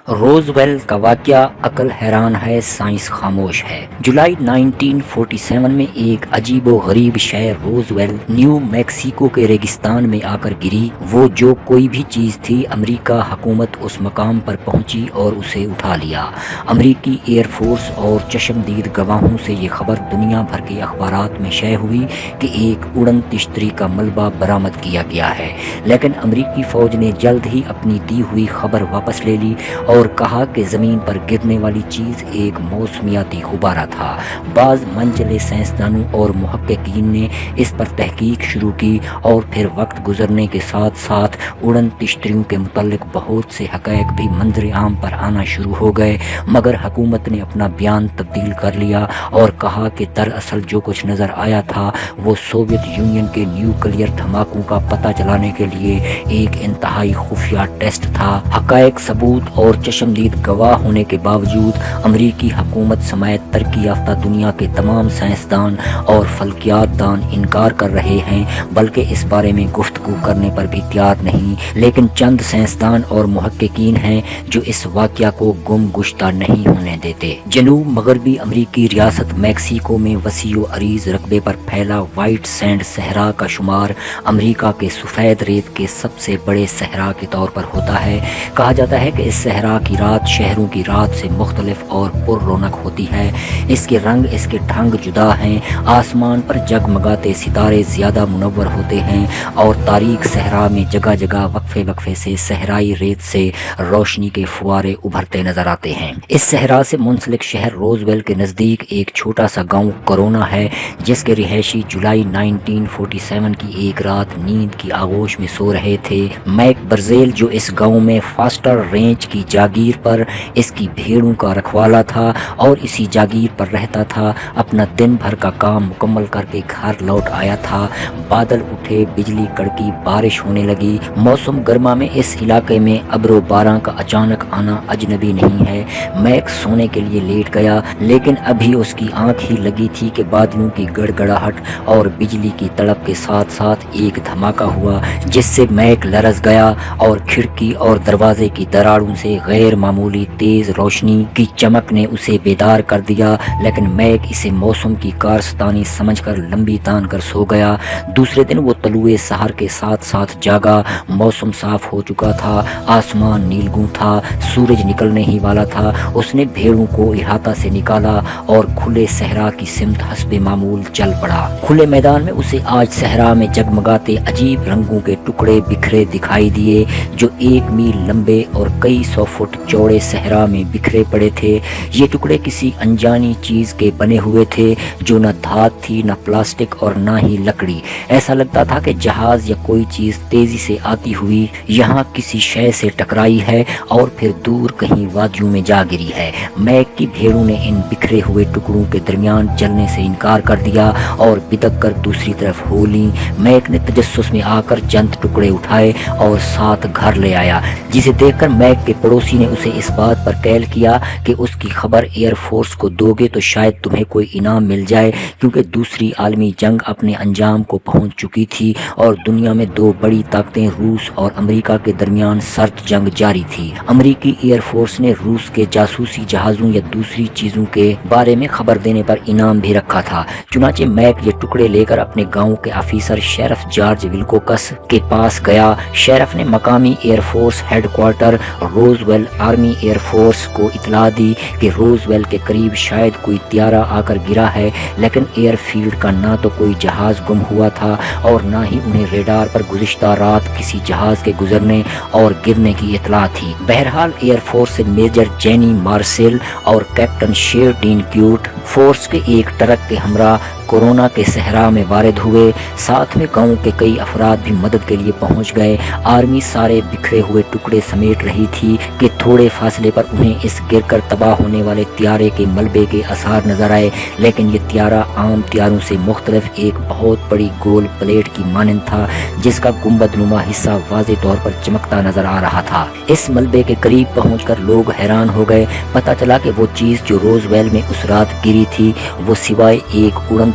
Roosevelt کا واقعہ عقل حیران ہے، سائنس خاموش ہے۔ جولائی 1947 میں ایک عجیب و غریب شے روزویل نیو میکسیکو کے ریگستان میں آ کر گری۔ وہ جو کوئی بھی چیز تھی، امریکہ حکومت اس مقام پر پہنچی اور اسے اٹھا لیا۔ امریکی ایئر فورس اور چشمدید گواہوں سے یہ خبر دنیا بھر کے اخبارات میں شائع ہوئی کہ ایک اڑن تشتری کا ملبہ برآمد کیا گیا ہے، لیکن امریکی فوج نے جلد ہی اپنی دی ہوئی خبر واپس لے لی اور کہا کہ زمین پر گرنے والی چیز ایک موسمیاتی غبارہ تھا۔ بعض منچلے سائنسدانوں اور محققین نے اس پر تحقیق شروع کی اور پھر وقت گزرنے کے ساتھ ساتھ اڑن تشتریوں کے متعلق بہت سے حقائق بھی منظر عام پر آنا شروع ہو گئے، مگر حکومت نے اپنا بیان تبدیل کر لیا اور کہا کہ دراصل جو کچھ نظر آیا تھا وہ سوویت یونین کے نیوکلیئر دھماکوں کا پتہ چلانے کے لیے ایک انتہائی خفیہ ٹیسٹ تھا۔ حقائق، ثبوت اور چشمدید گواہ ہونے کے باوجود امریکی حکومت سمیت ترقی یافتہ دنیا کے تمام سائنسدان اور فلکیات دان انکار کر رہے ہیں، بلکہ اس بارے میں گفتگو کرنے پر بھی تیار نہیں۔ لیکن چند سائنسدان اور محققین ہیں جو اس واقعہ کو گم گشتہ نہیں ہونے دیتے۔ جنوب مغربی امریکی ریاست میکسیکو میں وسیع و عریض رقبے پر پھیلا وائٹ سینڈ صحرا کا شمار امریکہ کے سفید ریت کے سب سے بڑے صحرا کے طور پر ہوتا ہے۔ کہا جاتا ہے کہ اس صحرا کی رات شہروں کی رات سے مختلف اور پر رونق ہوتی ہے۔ اس کے رنگ، اس کے ڈھنگ جدا ہیں۔ آسمان پر جگمگاتے ستارے زیادہ منور ہوتے ہیں اور تاریک صحرا میں جگہ جگہ وقفے وقفے سے صحرائی ریت سے روشنی کے فوارے ابھرتے نظر آتے ہیں۔ اس صحرا سے منسلک شہر روزویل کے نزدیک ایک چھوٹا سا گاؤں کرونا ہے، جس کے رہائشی جولائی 1947 کی ایک رات نیند کی آغوش میں سو رہے تھے۔ میک برزیل، جو اس گاؤں میں فاسٹر رینچ کی جاگیر پر اس کی بھیڑوں کا رکھوالا تھا اور اسی جاگیر پر رہتا تھا، اپنا دن بھر کا کام مکمل کر کے گھر لوٹ آیا تھا۔ بادل اٹھے، بجلی کڑکی، بارش ہونے لگی۔ موسم گرما میں اس علاقے میں ابر و باران کا اچانک آنا اجنبی نہیں ہے۔ میک سونے کے لیے لیٹ گیا، لیکن ابھی اس کی آنکھ ہی لگی تھی کہ بادلوں کی گڑگڑاہٹ اور بجلی کی تڑپ کے ساتھ ساتھ ایک دھماکہ ہوا، جس سے میک لرز گیا اور کھڑکی اور دروازے کی دراڑوں سے غیر معمولی تیز روشنی کی چمک نے اسے بیدار کر دیا، لیکن میک اسے موسم کی کارستانی سمجھ کر لمبی تان کر سو گیا۔ دوسرے دن وہ طلوع سحر کے ساتھ ساتھ جاگا۔ موسم صاف ہو چکا تھا، آسمان نیلگوں تھا، سورج نکلنے ہی والا تھا۔ اس نے بھیڑوں کو احاطہ سے نکالا اور کھلے صحرا کی سمت حسب معمول چل پڑا۔ کھلے میدان میں اسے آج صحرا میں جگمگاتے عجیب رنگوں کے ٹکڑے بکھرے دکھائی دیے، جو 1 میل لمبے اور کئی 100 فٹ چوڑے صحرا میں بکھرے پڑے تھے۔ یہ ٹکڑے کسی انجانی چیز کے بنے ہوئے تھے، جو نہ دھات تھی، نہ پلاسٹک اور نہ ہی لکڑی۔ ایسا لگتا تھا کہ جہاز یا کوئی چیز تیزی سے آتی ہوئی یہاں کسی شے سے ٹکرائی ہے اور پھر دور کہیں وادیوں میں جا گری ہے۔ میک کی بھیڑوں نے ان بکھرے ہوئے ٹکڑوں کے درمیان چلنے سے انکار کر دیا اور بدک کر دوسری طرف ہو لیں۔ میک نے تجسس میں آ کر چند ٹکڑے اٹھائے اور ساتھ گھر لے آیا، جسے دیکھ کر میک کے پڑوسی نے اسے اس بات پر کیل کیا کہ اس کی خبر ایئر فورس کو دو گے تو شاید تمہیں کوئی انعام مل جائے، کیونکہ دوسری عالمی جنگ اپنے انجام کو پہنچ چکی تھی اور دنیا میں 2 بڑی طاقتیں روس اور امریکہ کے درمیان سرد جنگ جاری تھی۔ امریکی ایئر فورس نے روس کے جاسوسی جہازوں یا دوسری چیزوں کے بارے میں خبر دینے پر انعام بھی رکھا تھا۔ چنانچہ میک یہ ٹکڑے لے کر اپنے گاؤں کے آفیسر شیرف جارج ولکوکس کے پاس گیا۔ شیرف نے مقامی air force headquarter Roswell army air force کو اطلاع دی کہ روزویل کے قریب شاید کوئی طیارہ آ کر گرا ہے، لیکن ایئر فیلڈ کا نہ تو کوئی جہاز گم ہوا تھا اور نہ ہی انہیں ریڈار پر گزشتہ رات کسی جہاز کے گزرنے اور گرنے کی اطلاع تھی۔ بہرحال ایئر فورس سے میجر جینی مارسیل اور کیپٹن شیر ڈین کیوٹ فورس کے ایک ٹرک کے ہمراہ کورونا کے صحرا میں وارد ہوئے۔ ساتھ میں گاؤں کے کئی افراد بھی مدد کے لیے پہنچ گئے۔ آرمی سارے بکھرے ہوئے ٹکڑے سمیٹ رہی تھی کہ تھوڑے فاصلے پر انہیں اس گر کر تباہ ہونے والے طیارے کے ملبے کے آثار نظر آئے، لیکن یہ طیارہ عام طیاروں سے مختلف ایک بہت بڑی گول پلیٹ کی مانند تھا، جس کا گنبد نما حصہ واضح طور پر چمکتا نظر آ رہا تھا۔ اس ملبے کے قریب پہنچ کر لوگ حیران ہو گئے۔ پتہ چلا کہ وہ چیز جو روزویل میں اس رات گری تھی، وہ سوائے ایک اڑن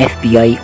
FBI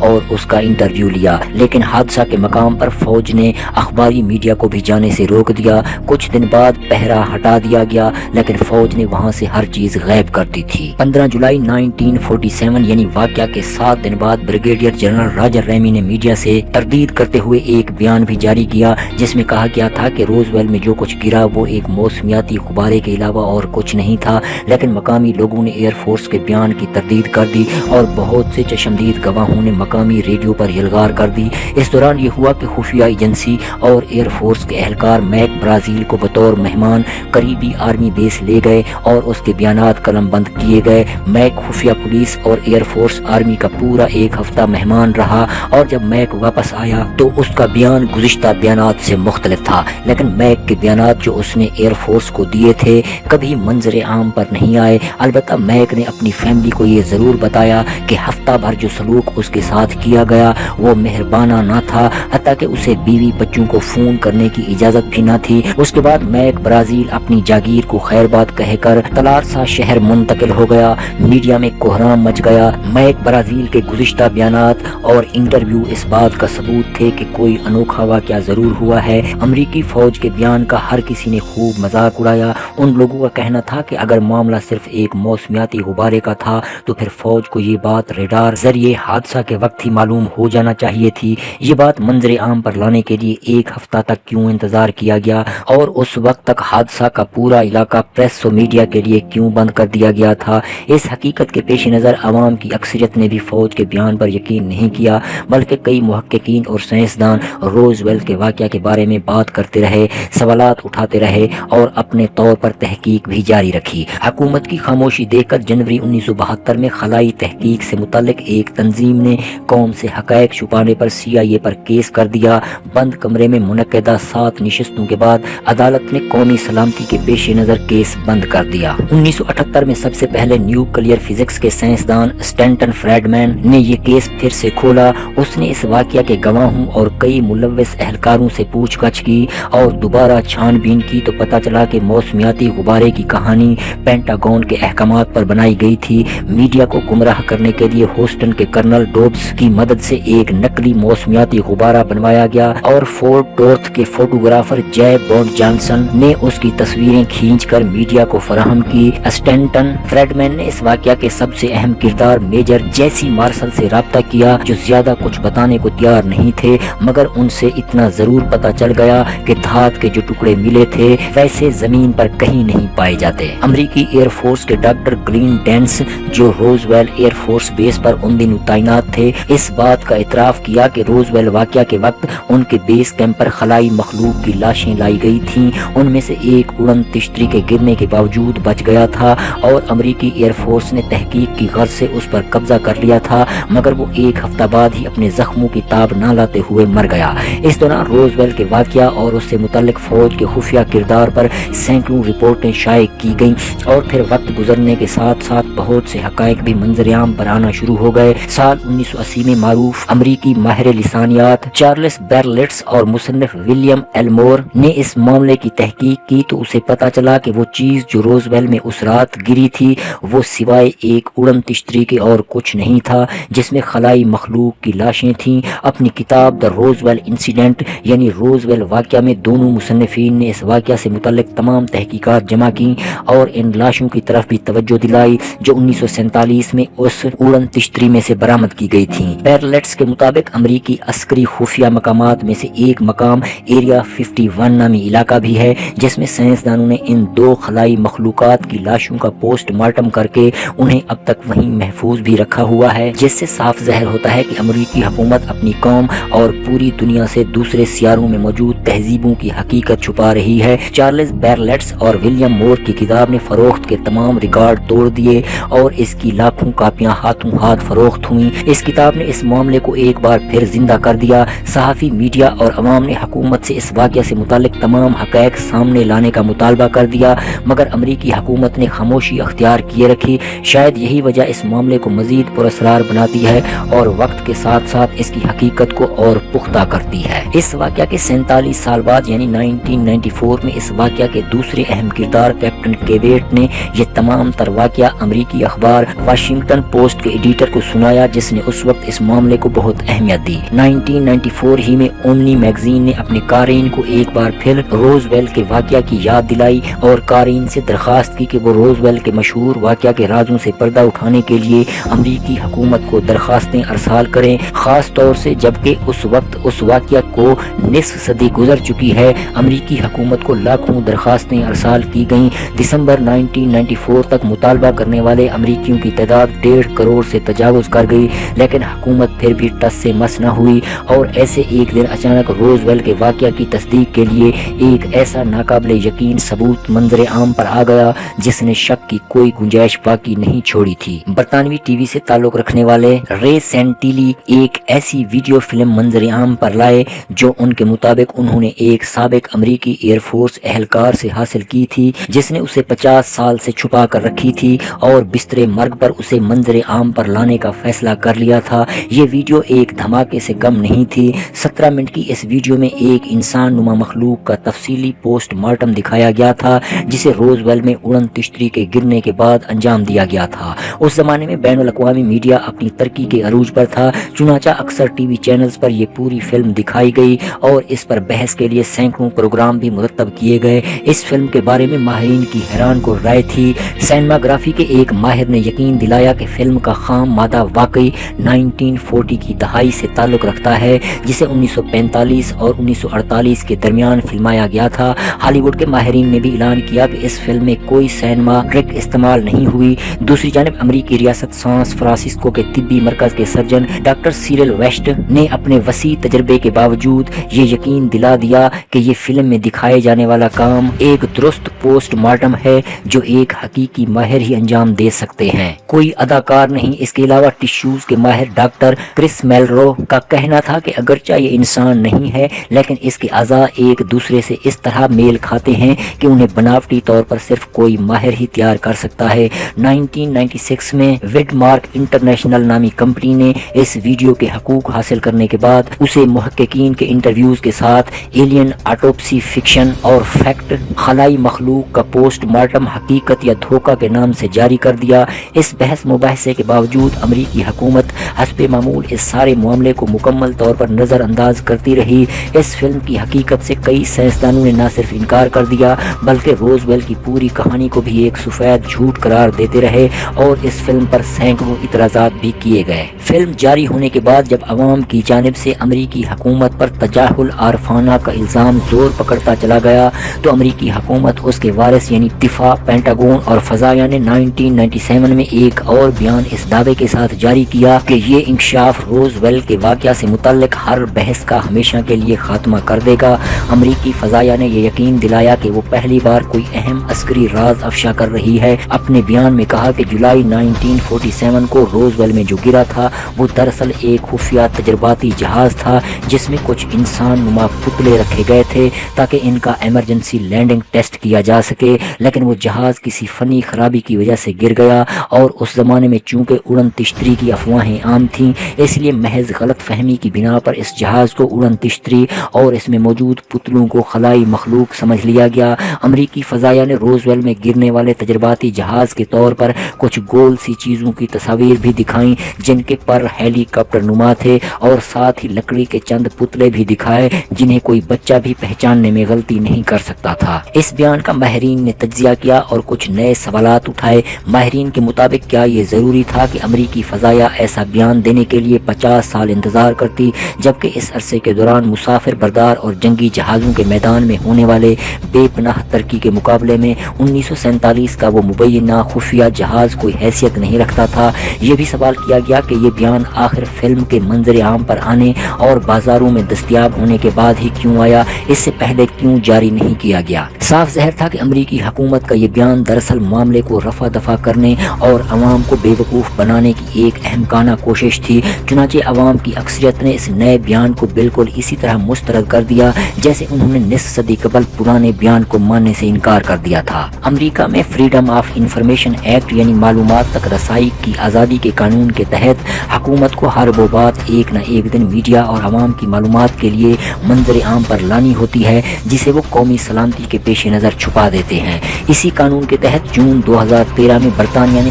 اور اس کا انٹرویو لیا، لیکن حادثہ کے مقام پر فوج نے اخباری میڈیا کو بھی جانے سے روک دیا۔ کچھ دن بعد پہرا ہٹا دیا گیا، لیکن فوج نے وہاں سے ہر چیز غائب کر دی تھی۔ 15 جولائی 1947 یعنی واقعہ کے 7 دن بعد بریگیڈیئر جنرل راجر ریمی نے میڈیا سے تردید کرتے ہوئے ایک بیان بھی جاری کیا، جس میں کہا گیا تھا کہ روزویل میں جو کچھ گرا وہ ایک موسمیاتی غبارے کے علاوہ اور کچھ نہیں تھا، لیکن مقامی لوگوں نے ایئر فورس کے بیان کی تردید کر دی اور بہت سے چشمدید گواہوں نے مقامی ریڈیو پر یلغار کر دی۔ اس دوران یہ ہوا کہ خفیہ ایجنسی اور ایئر فورس کے اہلکار میک برازیل کو بطور مہمان قریبی آرمی بیس لے گئے اور اس کے بیانات قلم بند کیے گئے۔ میک خفیہ پولیس اور ایئر فورس آرمی کا پورا ایک ہفتہ مہمان رہا، اور جب میک واپس آیا تو اس کا بیان گزشتہ بیانات سے مختلف تھا، لیکن میک کے بیانات جو اس نے ایئر فورس کو دیے تھے کبھی منظر عام پر نہیں آئے۔ البتہ میک نے اپنی فیملی کو یہ ضرور بتایا کہ ہفتہ بھر جو سلوک اس کے ساتھ کیا گیا وہ مہربانہ نہ تھا، حتیٰ کہ اسے بیوی بچوں کو فون کرنے کی اجازت بھی نہ تھی۔ اس کے بعد میک برازیل اپنی جاگیر کو خیر بات کہہ کر تلارسا شہر منتقل ہو گیا۔ میڈیا میں کوہرام مچ گیا۔ میک برازیل کے گزشتہ بیانات اور انٹرویو اس بات کا ثبوت تھے کہ کوئی انوکھا واقعہ ضرور ہوا ہے۔ امریکی فوج کے بیان کا ہر کسی نے خوب مذاق اڑایا۔ ان لوگوں کا کہنا تھا کہ اگر معاملہ صرف ایک موسمیاتی غبارے کا تھا تو پھر فوج کو یہ بات ریڈار ذریعے حادثہ کے وقت ہی معلوم ہو جانا چاہیے تھی۔ یہ بات منظر عام پر لانے کے لیے ایک ہفتہ تک کیوں انتظار کیا گیا، اور اس وقت تک حادثہ کا پورا علاقہ پریس و میڈیا کے لیے کیوں بند کر دیا گیا تھا؟ اس حقیقت کے پیش نظر عوام کی اکثریت نے بھی فوج کے بیان پر یقین نہیں کیا، بلکہ کئی محققین اور سائنسدان روزویل کے واقعہ کے بارے میں بات کرتے رہے، سوالات اٹھاتے رہے اور اپنے طور پر تحقیق بھی جاری رکھی۔ حکومت کی خاموشی دیکھ کر جنوری 1972 میں خلائی تحقیق سے متعلق ایک تنظیم نے قوم سے حقائق چھپانے پر CIA پر کیس کر دیا۔ بند کمرے میں منعقدہ 7 نشستوں کے بعد عدالت نے قومی سلامتی کے پیش نظر کیس بند کر دیا۔ 1978 میں سب سے پہلے نیوکلیئر فزکس کے سائنسدان اسٹینٹن فریڈمین نے یہ کیس پھر سے کھولا۔ اس نے اس واقعہ کے گواہوں اور کئی ملوث اہلکاروں سے پوچھ گچھ کی اور دوبارہ چھان بین کی تو پتہ چلا کہ موسمیاتی غبارے کی کہانی پینٹاگون کے احکامات پر بنائی گئی تھی۔ میڈیا کو گمراہ کرنے کے لیے ہوسٹن کے کرنل ڈوبس کی مدد سے ایک نقلی موسمیاتی غبارہ بنوایا گیا اور فورٹ ورتھ کے فوٹوگرافر جے بونڈ جانسن نے اس کی تصویریں کھینچ کر میڈیا کو فراہم کی۔ اسٹینٹن فریڈمین نے اس واقعہ کے سب سے اہم کردار میجر جیسی مارشل سے رابطہ کیا، جو زیادہ کچھ بتانے کو تیار نہیں تھے، مگر ان سے اتنا ضرور پتہ چل گیا کہ دھات کے جو ٹکڑے ملے تھے ویسے زمین پر کہیں نہیں پائے جاتے۔ امریکی ایئر فورس کے ڈاکٹر گلین ڈینس جو روزویل ایئر فورس بیس پر ان دنوں تعینات تھے، اس بات کا اعتراف کیا کہ روزویل واقعہ کے وقت ان کے بیس کیمپ پر خلائی مخلوق کی لاشیں لائی گئی تھیں۔ ان میں سے ایک اڑن تشتری کے گرنے کے باوجود بچ گیا تھا اور امریکی ایئر فورس نے تحقیق کی غرض سے اس پر قبضہ کر لیا تھا، مگر وہ ایک ہفتہ بعد ہی اپنے زخموں کی تاب نہ لاتے ہوئے مر گیا۔ اس دوران روزویل کے واقعہ اور اس سے متعلق فوج کے خفیہ کردار پر سینکڑوں رپورٹیں شائع کی گئیں، اور پھر وقت گزرنے کے ساتھ ساتھ بہت سے حقائق بھی منظر عام پر آنا شروع ہو گئے۔ سال 1980 میں معروف امریکی ماہر لسانیات چارلس بیرلٹس اور مصنف ولیم ایلمور نے اس معاملے کی تحقیق کی تو اسے پتہ چلا کہ وہ چیز جو روزویل میں اس رات گری تھی وہ سوائے ایک اڑن تشتری کے اور کچھ نہیں تھا، جس میں خلائی مخلوق کی لاشیں تھیں۔ اپنی کتاب دا روزویل انسیڈنٹ یعنی روزویل واقعہ میں دونوں مصنفین نے اس واقعہ سے متعلق تمام تحقیقات جمع کی اور ان لاشوں کی طرف بھی توجہ دلائی جو 1947 میں اس اڑن تشتری میں سے برآمد کی گئی تھیں۔ بیرلٹس کے مطابق امریکی عسکری خفیہ مقامات میں سے ایک مقام ایریا 51 نامی علاقہ بھی ہے، جس میں سائنسدانوں نے ان 2 خلائی مخلوقات کی لاشوں کا پوسٹ مارٹم کر کے انہیں اب تک وہیں محفوظ بھی رکھا ہوا ہے، جس سے صاف ظاہر ہوتا ہے کہ امریکی حکومت اپنی قوم اور پوری دنیا سے دوسرے سیاروں میں موجود تہذیبوں کی حقیقت چھپا رہی ہے۔ چارلس بیرلٹس اور ولیم مور کی کتاب نے فروخت کے تمام ریکارڈ توڑ دیے اور اس کی لاکھوں کاپیاں ہاتھوں ہاتھ فروخت ہوئیں۔ اس کتاب نے اس معاملے کو ایک بار پھر زندہ کر دیا۔ صحافی، میڈیا اور عوام نے حکومت سے اس واقعہ سے متعلق تمام حقائق سامنے لانے کا مطالبہ کر دیا، مگر امریکی حکومت نے خاموشی اختیار کیے رکھی۔ شاید یہی وجہ اس معاملے کو مزید پراسرار بناتی ہے اور وقت کے ساتھ ساتھ اس کی حقیقت کو اور پختہ کرتی ہے۔ اس واقعہ کے 47 سال بعد یعنی 1994 میں اس واقعہ کے دوسرے اہم کردار کیپٹن کیویٹ نے یہ تمام تر واقعہ امریکی اخبار واشنگٹن واشنگٹن پوسٹ کے ایڈیٹر کو سنایا جس نے اس وقت اس معاملے کو بہت اہمیت دی۔ 1994 ہی میں اومنی میگزین نے اپنے قارئین کو ایک بار پھر روزویل کے واقعہ کی یاد دلائی اور قارئین سے درخواست کی کہ وہ روزویل کے مشہور واقعہ کے رازوں سے پردہ اٹھانے کے لیے امریکی حکومت کو درخواستیں ارسال کریں، خاص طور سے جبکہ اس وقت اس واقعہ کو نصف صدی گزر چکی ہے۔ امریکی حکومت کو لاکھوں درخواستیں ارسال کی گئیں۔ دسمبر 1994 تک مطالبہ کرنے والے امریکیوں کی تعداد 1.5 کروڑ سے تجاوز کر گئی، لیکن حکومت پھر بھی ٹس سے مس نہ ہوئی اور ایسے ایک دن اچانک روزویل کے واقعہ کی تصدیق کے لیے ایک ایسا ناقابل یقین ثبوت منظر عام پر آ گیا جس نے شک کی کوئی گنجائش باقی نہیں چھوڑی تھی۔ برطانوی ٹی وی سے تعلق رکھنے والے رے سینٹیلی ایک ایسی ویڈیو فلم منظر عام پر لائے جو ان کے مطابق انہوں نے ایک سابق امریکی ایئر فورس اہلکار سے حاصل کی تھی جس نے اسے 50 سال سے چھپا کر رکھی تھی اور بستر مرگ پر اسے منظر عام پر لانے کا فیصلہ کر لیا تھا۔ یہ ویڈیو ایک دھماکے سے کم نہیں تھی۔ 17 منٹ کی اس ویڈیو میں ایک انسان نما مخلوق کا تفصیلی پوسٹ مارٹم دکھایا گیا تھا جسے روزویل میں اڑن تشتری کے گرنے کے بعد انجام دیا گیا تھا۔ اس زمانے میں بین الاقوامی میڈیا اپنی ترقی کے عروج پر تھا، چنانچہ اکثر ٹی وی چینلز پر یہ پوری فلم دکھائی گئی اور اس پر بحث کے لیے سینکڑوں پروگرام بھی مرتب کیے گئے۔ اس فلم کے بارے میں ماہرین کی حیران کن رائے تھی۔ سینماگرافی کے ایک ماہر نے یقین دلایا کہ فلم کا خام مادہ واقعی 1940 کی دہائی سے تعلق رکھتا ہے جسے 1945 اور 1948 کے درمیان فلمایا گیا تھا۔ ہالی ووڈ کے ماہرین نے بھی اعلان کیا کہ اس فلم میں کوئی سینما ٹرک استعمال نہیں ہوئی۔ دوسری جانب امریکی ریاست سان فرانسسکو کے طبی مرکز کے سرجن ڈاکٹر سیرل ویسٹ نے اپنے وسیع تجربے کے باوجود یہ یقین دلا دیا کہ یہ فلم میں دکھائے جانے والا کام ایک درست پوسٹ مارٹم ہے جو ایک حقیقی ماہر ہی انجام دے سکتے ہیں، کوئی اداکار نہیں۔ اس کے علاوہ ٹشوز کے ماہر ڈاکٹر کرس میلرو کا کہنا تھا کہ اگرچہ یہ انسان نہیں ہے لیکن اس کے اعضاء ایک دوسرے سے اس طرح میل کھاتے ہیں کہ انہیں بناوٹی طور پر صرف کوئی ماہر ہی تیار کر سکتا ہے۔ 1996 میں ویڈ مارک انٹرنیشنل نامی کمپنی نے اس ویڈیو کے حقوق حاصل کرنے کے بعد اسے محققین کے انٹرویوز کے ساتھ ایلین آٹوپسی فکشن اور فیکٹ خلائی مخلوق کا پوسٹ مارٹم حقیقت یا دھوکہ کے نام سے جاری کر دیا۔ اس بحث مباحثے کے باوجود امریکی حکومت حسب معمول اس سارے معاملے کو مکمل طور پر نظر انداز کرتی رہی۔ اس فلم کی حقیقت سے کئی سائنسدانوں نے نہ صرف انکار کر دیا بلکہ روزویل کی پوری کہانی کو بھی ایک سفید جھوٹ قرار دیتے رہے اور اس فلم پر سینکڑوں اعتراضات بھی کیے گئے۔ فلم جاری ہونے کے بعد جب عوام کی جانب سے امریکی حکومت پر تجاہل عارفانہ کا الزام زور پکڑتا چلا گیا تو امریکی حکومت اس کے وارث یعنی دفاع، پینٹاگون اور فضائیہ نے 1997 میں ایک اور بیان اس دعوے کے ساتھ جاری کیا کہ یہ انکشاف روزویل کے واقعہ سے متعلق ہر بحث کا ہمیشہ کے لیے خاتمہ کر دے گا۔ امریکی فضائیہ نے یہ یقین دلایا کہ وہ پہلی بار کوئی اہم عسکری راز افشا کر رہی ہے۔ اپنے بیان میں کہا کہ جولائی 1947 کو روزویل میں جو گرا تھا وہ دراصل ایک خفیہ تجرباتی جہاز تھا جس میں کچھ انسان نما پتلے رکھے گئے تھے تاکہ ان کا ایمرجنسی لینڈنگ ٹیسٹ کیا جا سکے، لیکن وہ جہاز کسی فنی خرابی کی وجہ سے گر گیا اور اس زمانے میں چونکہ اڑن تشتری کی افواہیں عام تھیں اس لیے محض غلط فہمی کی بنا پر اس جہاز کو اڑن تشتری اور اس میں موجود پتلوں کو خلائی مخلوق سمجھ لیا گیا۔ امریکی فضائیہ نے روزویل میں گرنے والے تجرباتی جہاز کے طور پر کچھ گول سی چیزوں کی تصاویر بھی دکھائیں جن کے پر ہیلی کاپٹر نما تھے اور ساتھ ہی لکڑی کے چند پتلے بھی دکھائے جنہیں کوئی بچہ بھی پہچاننے میں غلطی نہیں کر سکتا تھا۔ اس بیان کا ماہرین نے تجزیہ کیا اور کچھ نئے سوالات اٹھائے۔ ماہرین کے مطابق کیا یہ ضروری تھا کہ امریکی فضائیہ ایسا بیان دینے کے لیے 50 سال انتظار کرتی جبکہ اس عرصے کے دوران مسافر بردار اور جنگی جہازوں کے میدان میں ہونے والے بے پناہ ترقی کے مقابلے میں 1947 کا وہ مبینہ خفیہ جہاز کوئی حیثیت نہیں رکھتا تھا۔ یہ بھی سوال کیا گیا کہ یہ بیان آخر فلم کے منظر عام پر آنے اور بازاروں میں دستیاب ہونے کے بعد ہی کیوں آیا، اس سے پہلے کیوں جاری نہیں کیا گیا۔ صاف ظاہر تھا کہ امریکی حکومت کا یہ بیان دراصل معاملے کو رفع دفع کرنے اور عوام کو بے وقوف بنانے کی ایک احمقانہ کوشش تھی۔ چنانچہ عوام کی اکثریت نے اس نئے بیان کو بالکل اسی طرح مسترد کر دیا جیسے انہوں نے نصف صدی قبل پرانے بیان کو ماننے سے انکار کر دیا تھا۔ امریکہ میں فریڈم آف انفارمیشن ایکٹ یعنی معلومات تک رسائی کی آزادی کے قانون کے تحت حکومت کو ہر وہ بات ایک نہ ایک دن میڈیا اور عوام کی معلومات کے لیے منظر عام پر لانی ہوتی ہے جسے وہ قومی سلامتی کے پیش نظر چھپا دیتے ہیں۔ اسی قانون کے تحت جون 2013 میں برطانیہ نے